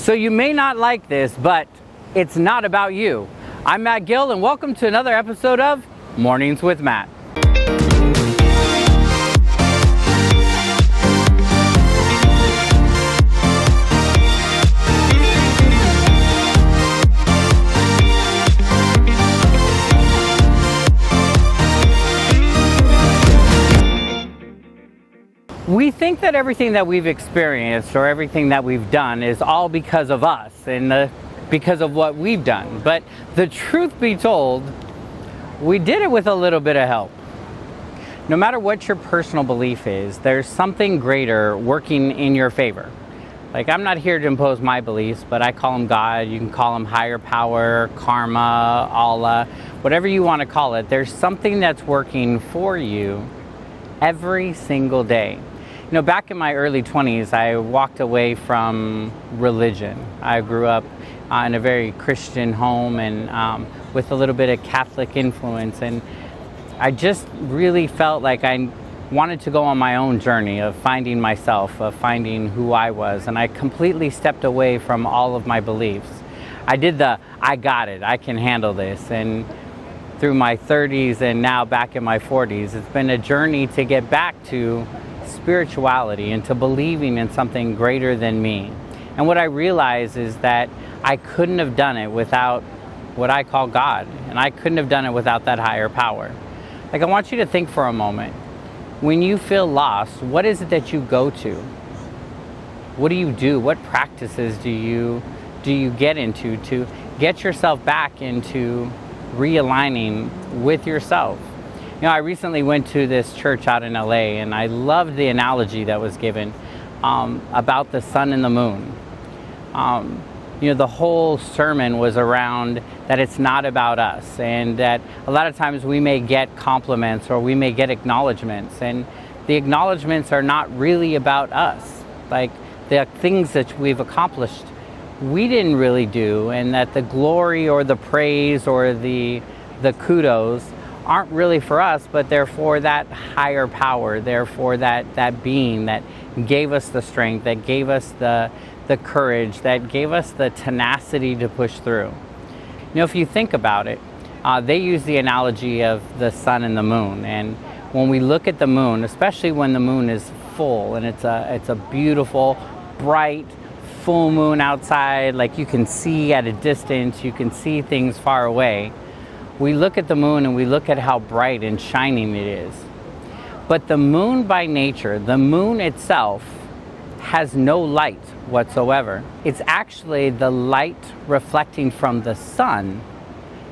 So you may not like this, but it's not about you. I'm Matt Gill, and welcome to another episode of Mornings with Matt. We think that everything that we've experienced or everything that we've done is all because of us and because of what we've done. But the truth be told, we did it with a little bit of help. No matter what your personal belief is, there's something greater working in your favor. Like, I'm not here to impose my beliefs, but I call them God. You can call them higher power, karma, Allah, whatever you want to call it. There's something that's working for you every single day. You know, back in my early 20s, I walked away from religion. I grew up in a very Christian home and with a little bit of Catholic influence. And I just really felt like I wanted to go on my own journey of finding myself, of finding who I was. And I completely stepped away from all of my beliefs. I did I got it, I can handle this. And through my 30s and now back in my 40s, it's been a journey to get back to spirituality and to believing in something greater than me. And what I realize is that I couldn't have done it without what I call God, and I couldn't have done it without that higher power. Like, I want you to think for a moment. When you feel lost, what is it that you go to? What do you do? What practices do you get into to get yourself back into realigning with yourself? You know, I recently went to this church out in LA, and I loved the analogy that was given about the sun and the moon. You know, the whole sermon was around that it's not about us, and that a lot of times we may get compliments or we may get acknowledgments, and the acknowledgments are not really about us. Like, the things that we've accomplished, we didn't really do, and that the glory or the praise or the kudos aren't really for us, but they're for that higher power, they're for that being that gave us the strength, that gave us the courage, that gave us the tenacity to push through. You know, if you think about it, they use the analogy of the sun and the moon. And when we look at the moon, especially when the moon is full and it's a beautiful, bright, full moon outside, like you can see at a distance, you can see things far away. We look at the moon and we look at how bright and shining it is. But the moon by nature, the moon itself, has no light whatsoever. It's actually the light reflecting from the sun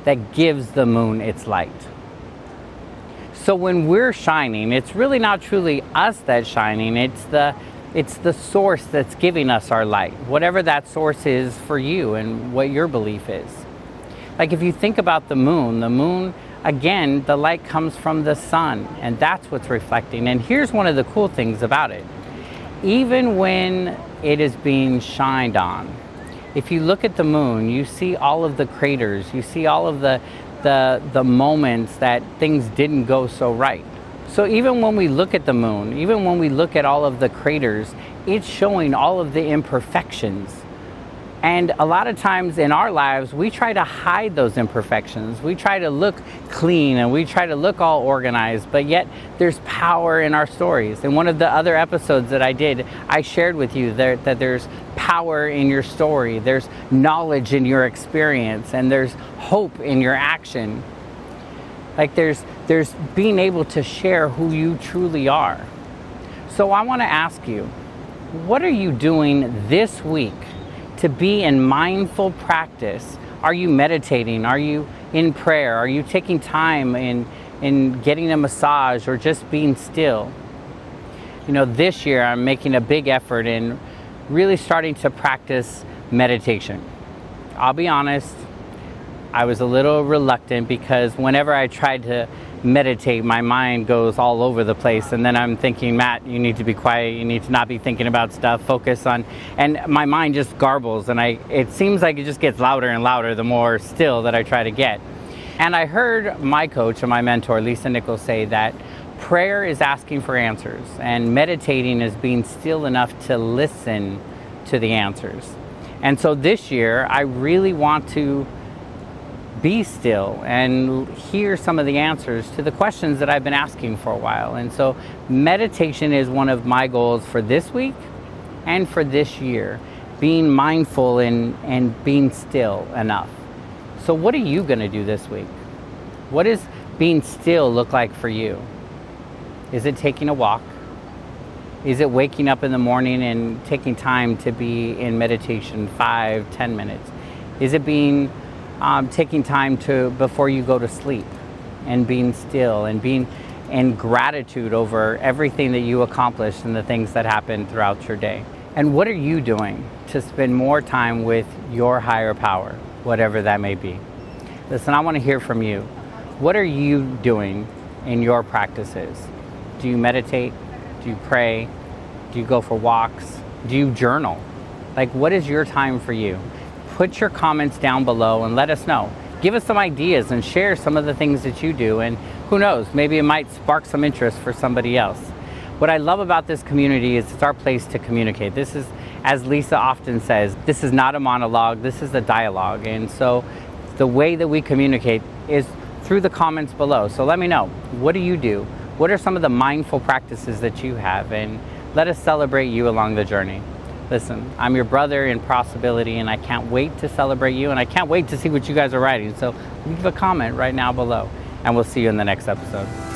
that gives the moon its light. So when we're shining, it's really not truly us that's shining, it's the source that's giving us our light, whatever that source is for you and what your belief is. Like, if you think about the moon, again, the light comes from the sun, and that's what's reflecting. And here's one of the cool things about it. Even when it is being shined on, if you look at the moon, you see all of the craters, you see all of the moments that things didn't go so right. So even when we look at the moon, even when we look at all of the craters, it's showing all of the imperfections. And a lot of times in our lives, we try to hide those imperfections. We try to look clean and we try to look all organized, but yet there's power in our stories. In one of the other episodes that I did, I shared with you that there's power in your story, there's knowledge in your experience, and there's hope in your action. Like, there's being able to share who you truly are. So I want to ask you, what are you doing this week to be in mindful practice? Are you meditating? Are you in prayer? Are you taking time in getting a massage or just being still? You know, this year I'm making a big effort in really starting to practice meditation. I'll be honest, I was a little reluctant because whenever I tried to meditate, my mind goes all over the place, and then I'm thinking, Matt, you need to be quiet, you need to not be thinking about stuff, focus on, and my mind just garbles, and it seems like it just gets louder and louder the more still that I try to get. And I heard my coach and my mentor, Nichols, say that prayer is asking for answers, and meditating is being still enough to listen to the answers. And so this year, I really want to be still and hear some of the answers to the questions that I've been asking for a while. And so meditation is one of my goals for this week and for this year, being mindful and being still enough. So what are you going to do this week? What does being still look like for you? Is it taking a walk? Is it waking up in the morning and taking time to be in meditation 5-10 minutes? Is it being taking time to before you go to sleep and being still and being in gratitude over everything that you accomplished and the things that happened throughout your day? And what are you doing to spend more time with your higher power, whatever that may be? Listen, I want to hear from you. What are you doing in your practices? Do you meditate? Do you pray? Do you go for walks? Do you journal? Like, what is your time for you? Put your comments down below and let us know. Give us some ideas and share some of the things that you do, and who knows, maybe it might spark some interest for somebody else. What I love about this community is it's our place to communicate. This is, as Lisa often says, this is not a monologue, this is a dialogue. And so the way that we communicate is through the comments below. So let me know, what do you do? What are some of the mindful practices that you have? And let us celebrate you along the journey. Listen, I'm your brother in possibility, and I can't wait to celebrate you, and I can't wait to see what you guys are writing. So leave a comment right now below, and we'll see you in the next episode.